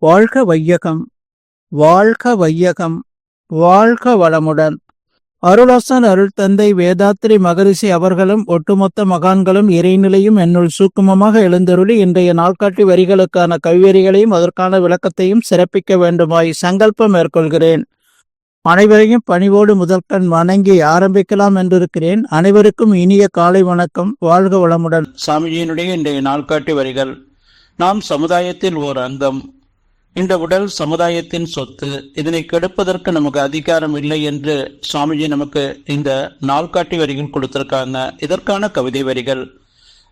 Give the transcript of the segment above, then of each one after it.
வாழ்க வையகம், வாழ்க வையகம், வாழ்க வளமுடன். அருளாசன் அருள் தந்தை வேதாத்ரி மகரிஷி அவர்களும் ஒட்டுமொத்த மகான்களும் இறைநிலையும் என்னுள் சூக்குமமாக எழுந்தருளி இன்றைய நாள்காட்டி வரிகளுக்கான கவிவரிகளையும் அதற்கான விளக்கத்தையும் சிறப்பிக்க வேண்டுமாய் சங்கல்பம் மேற்கொள்கிறேன். அனைவரையும் பணிவோடு முதற்கண் வணங்கி ஆரம்பிக்கலாம் என்றிருக்கிறேன். அனைவருக்கும் இனிய காலை வணக்கம். வாழ்க வளமுடன். சாமிஜியினுடைய இன்றைய நாள்காட்டி வரிகள். நாம் சமுதாயத்தில் ஓர் அங்கம். இந்த உடல் சமுதாயத்தின் சொத்து. இதனை கெடுப்பதற்கு நமக்கு அதிகாரம் இல்லை என்று சுவாமிஜி நமக்கு இந்த நாள்காட்டி வரிகள் கொடுத்திருக்காங்க. இதற்கான கவிதை வரிகள்.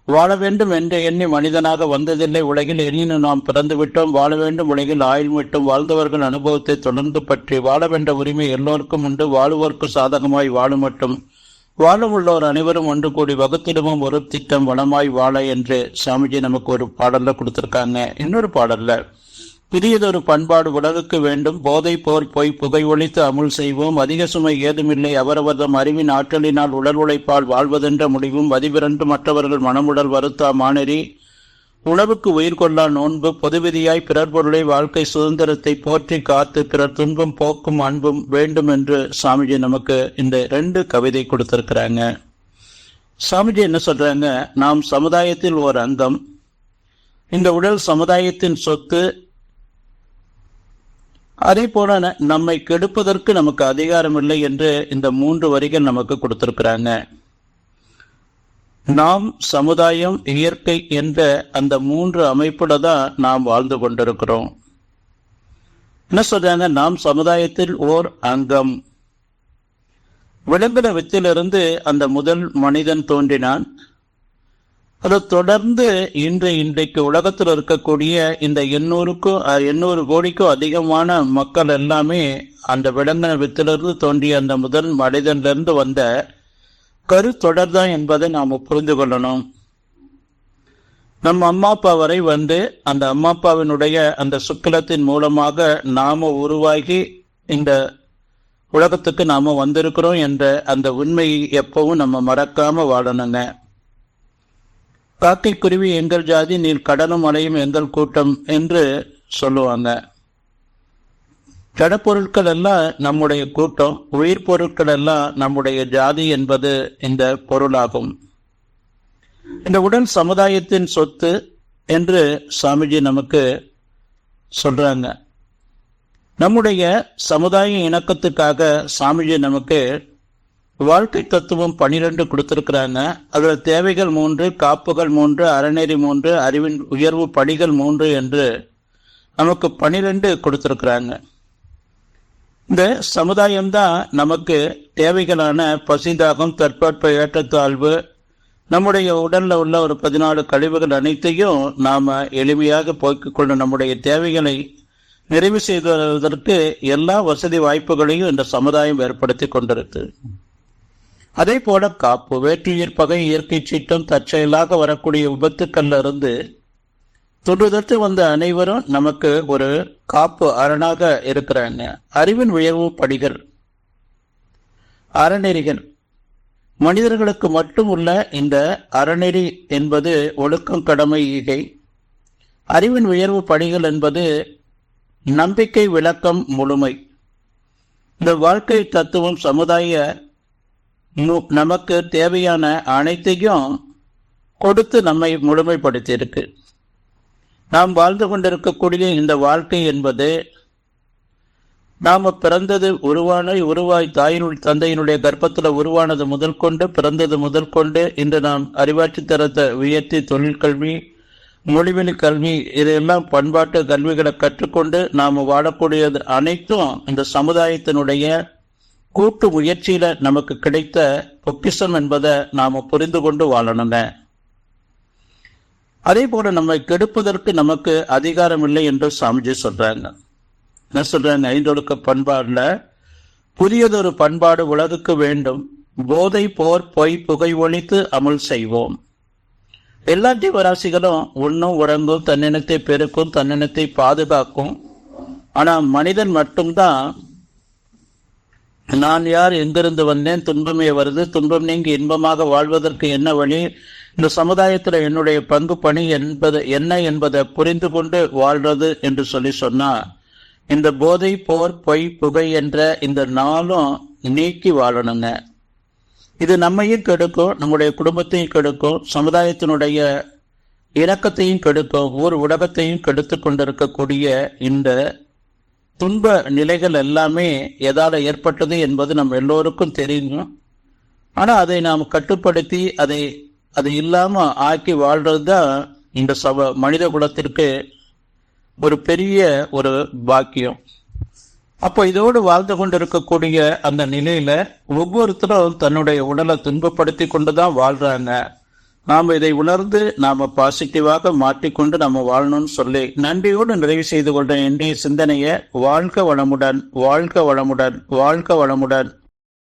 வாழ வேண்டும் என்று எண்ணி மனிதனாக வந்ததில்லை உலகில், எண்ணினும் நாம் பிறந்து விட்டோம். வாழ வேண்டும் உலகில் ஆயுள் மட்டும் வாழ்ந்தவர்கள் அனுபவத்தை தொடர்ந்து பற்றி வாழ வேண்ட உரிமை எல்லோருக்கும் உண்டு. வாழுவோர்க்கு சாதகமாய் வாழும் மட்டும் வாழ உள்ளோர் அனைவரும் ஒன்று கூடி வகுத்திடமும் ஒரு திட்டம் வளமாய் வாழ என்று சுவாமிஜி நமக்கு ஒரு பாடல்ல கொடுத்திருக்காங்க. இன்னொரு பாடல்ல பிரியதொரு பண்பாடு உலகுக்கு வேண்டும். போதை போர் பொய் புகை ஒழித்து அமுல் செய்வோம். அதிக சுமை ஏதுமில்லை அவரவர்தம் அறிவின் ஆற்றலினால் உடல் உழைப்பால் வாழ்வதென்ற முடிவும் வதிபிரண்டு மற்றவர்கள் மனமுடல் வருத்தா மானெறி உணவுக்கு உயிர் கொள்ளா நோன்பு பொதுவிதியாய் பிறர் பொருளை வாழ்க்கை சுதந்திரத்தை போற்றி காத்து பிறர் துன்பம் போக்கும் அன்பும் வேண்டும் என்று சாமிஜி நமக்கு இந்த 2 கவிதை கொடுத்திருக்கிறாங்க. சாமிஜி என்ன சொல்றாங்க? நாம் சமுதாயத்தில் ஓர் அங்கம். இந்த உடல் சமுதாயத்தின் சொத்து. அதே போல நம்மை கெடுப்பதற்கு நமக்கு அதிகாரம் இல்லை என்று இந்த 3 வரிகள் நமக்கு கொடுத்திருக்கிறாங்க. நாம், சமுதாயம், இயற்கை என்ற அந்த 3 அமைப்புல தான் நாம் வாழ்ந்து கொண்டிருக்கிறோம். என்ன சொல்றாங்க? நாம் சமுதாயத்தில் ஓர் அங்கம். விலங்கின வித்திலிருந்து அந்த முதல் மனிதன் தோன்றினான். அதை தொடர்ந்து இன்றைக்கு உலகத்தில் இருக்கக்கூடிய இந்த 800 கோடிக்கும் அதிகமான மக்கள் எல்லாமே அந்த விலங்கின வித்திலிருந்து தோன்றிய அந்த முதல் மனிதனிலிருந்து வந்த கருத்தொடர்தான் என்பதை நாம் புரிந்து கொள்ளணும். நம்ம அம்மா அப்பா வரை வந்து அந்த அம்மா அப்பாவினுடைய அந்த சுக்கிலத்தின் மூலமாக நாம உருவாகி இந்த உலகத்துக்கு நாம வந்திருக்கிறோம் என்ற அந்த உண்மையை எப்பவும் நம்ம மறக்காம வாழணுங்க. காக்கை குருவி எங்கள் ஜாதி, நீர் கடலும் மலையும் எங்கள் கூட்டம் என்று சொல்லுவாங்க. ஜடப்பொருட்கள் எல்லாம் நம்முடைய கூட்டம், உயிர் பொருட்கள் எல்லாம் நம்முடைய ஜாதி என்பது இந்த பொருளாகும். இந்த உடல் சமுதாயத்தின் சொத்து என்று சாமிஜி நமக்கு சொல்றாங்க. நம்முடைய சமுதாய இணக்கத்துக்காக சாமிஜி நமக்கு வாழ்க்கை தத்துவம் 12 கொடுத்திருக்கிறாங்க. அதுல தேவைகள் 3, காப்புகள் 3, அறநெறி 3, அறிவின் உயர்வு படிகள் 3 என்று நமக்கு 12 கொடுத்திருக்கிறாங்க. இந்த சமுதாயம்தான் நமக்கு தேவைகளான பசிதாகம், தற்பற்ப ஏற்றத்தாழ்வு, நம்முடைய உடல்ல உள்ள ஒரு 14 கழிவுகள் அனைத்தையும் நாம எளிமையாக போக்கிக் கொண்டு நம்முடைய தேவைகளை நிறைவு செய்வதற்கு எல்லா வசதி வாய்ப்புகளையும் இந்த சமுதாயம் ஏற்படுத்தி கொண்டிருக்கு. அதே போல காப்பு, வேற்றுயிர் பகை, இயற்கை சீற்றம், தற்செயலாக வரக்கூடிய விபத்துக்கள்ல இருந்து தொன்றுதற்கு வந்த அனைவரும் நமக்கு ஒரு காப்பு அரணாக இருக்கிறாங்க. அறிவின் உயர்வு படிகள், அறநெறிகள். மனிதர்களுக்கு மட்டும் உள்ள இந்த அறநெறி என்பது ஒழுக்கம், கடமை, ஈகை. அறிவின் உயர்வு படிகள் என்பது நம்பிக்கை, விளக்கம், முழுமை. இந்த வாழ்க்கை தத்துவம் சமுதாய நமக்கு தேவையான அனைத்தையும் கொடுத்து நம்மை முழுமைப்படுத்தி இருக்கு. நாம் வாழ்ந்து கொண்டிருக்கக்கூடிய இந்த வாழ்க்கை என்பது நாம பிறந்தது உருவாய் தாயினுடைய தந்தையினுடைய கர்ப்பத்தில் உருவானது முதல் கொண்டு, பிறந்தது முதல் கொண்டு இன்று நாம் அறிவாட்சி தரத்தை உயர்த்தி தொழில் கல்வி, மொழிவெளி கல்வி, இதெல்லாம் பண்பாட்டு கல்விகளை கற்றுக்கொண்டு நாம் வாழக்கூடியது அனைத்தும் இந்த சமுதாயத்தினுடைய கூட்டு முயற்சியில நமக்கு கிடைத்த பொக்கிஷம் என்பதை நாம புரிந்து கொண்டு வாழணுங்க. அதே போல நம்மை கெடுப்பதற்கு நமக்கு அதிகாரம் இல்லை என்று சாமிஜி சொல்றாங்க. என்ன சொல்றாங்க? 5 பண்பாடுல புதியதொரு பண்பாடு உலகுக்கு வேண்டும். போதை போர் பொய் புகை ஒழித்து அமுல் செய்வோம். எல்லா ஜீவராசிகளும் உண்ணும், உறங்கும், தன்னினத்தை பெருக்கும், தன்னினத்தை பாதுகாக்கும். ஆனா மனிதன் மட்டும்தான் நான் யார், எங்கிருந்து வந்தேன், துன்பமே வருது, துன்பம் நீங்கி இன்பமாக வாழ்வதற்கு என்ன வழி, இந்த சமுதாயத்துல என்னுடைய பங்கு பணி என்பது என்ன என்பதை புரிந்து கொண்டு வாழ்றது என்று சொன்னா இந்த போதை, போர், பொய், புகை என்ற இந்த நாளும் நீக்கி வாழணுங்க. இது நம்மையும் கெடுக்கும், நம்முடைய குடும்பத்தையும் கெடுக்கும், சமுதாயத்தினுடைய இணக்கத்தையும் கெடுக்கும், ஊர் உலகத்தையும் கெடுத்து கொண்டிருக்கக்கூடிய இந்த துன்ப நிலைகள் எல்லாமே எதால ஏற்பட்டது என்பது நம்ம எல்லோருக்கும் தெரியும். ஆனா அதை நாம் கட்டுப்படுத்தி அதை இல்லாம ஆக்கி வாழ்றதுதான் இந்த மனித குலத்திற்கு ஒரு பெரிய ஒரு பாக்கியம். அப்போ இதோடு வாழ்ந்து கொண்டிருக்கக்கூடிய அந்த நிலையில ஒவ்வொருத்தரும் தன்னுடைய உடலை துன்பப்படுத்தி கொண்டுதான் வாழ்றாங்க. நாம் இதை உணர்ந்து நாம பாசிட்டிவாக மாற்றிக்கொண்டு நம்ம வாழணும்னு சொல்லி நன்றியோடு நிறைவு செய்து கொண்ட இன்றைய சிந்தனையை வாழ்க வளமுடன், வாழ்க வளமுடன், வாழ்க வளமுடன்.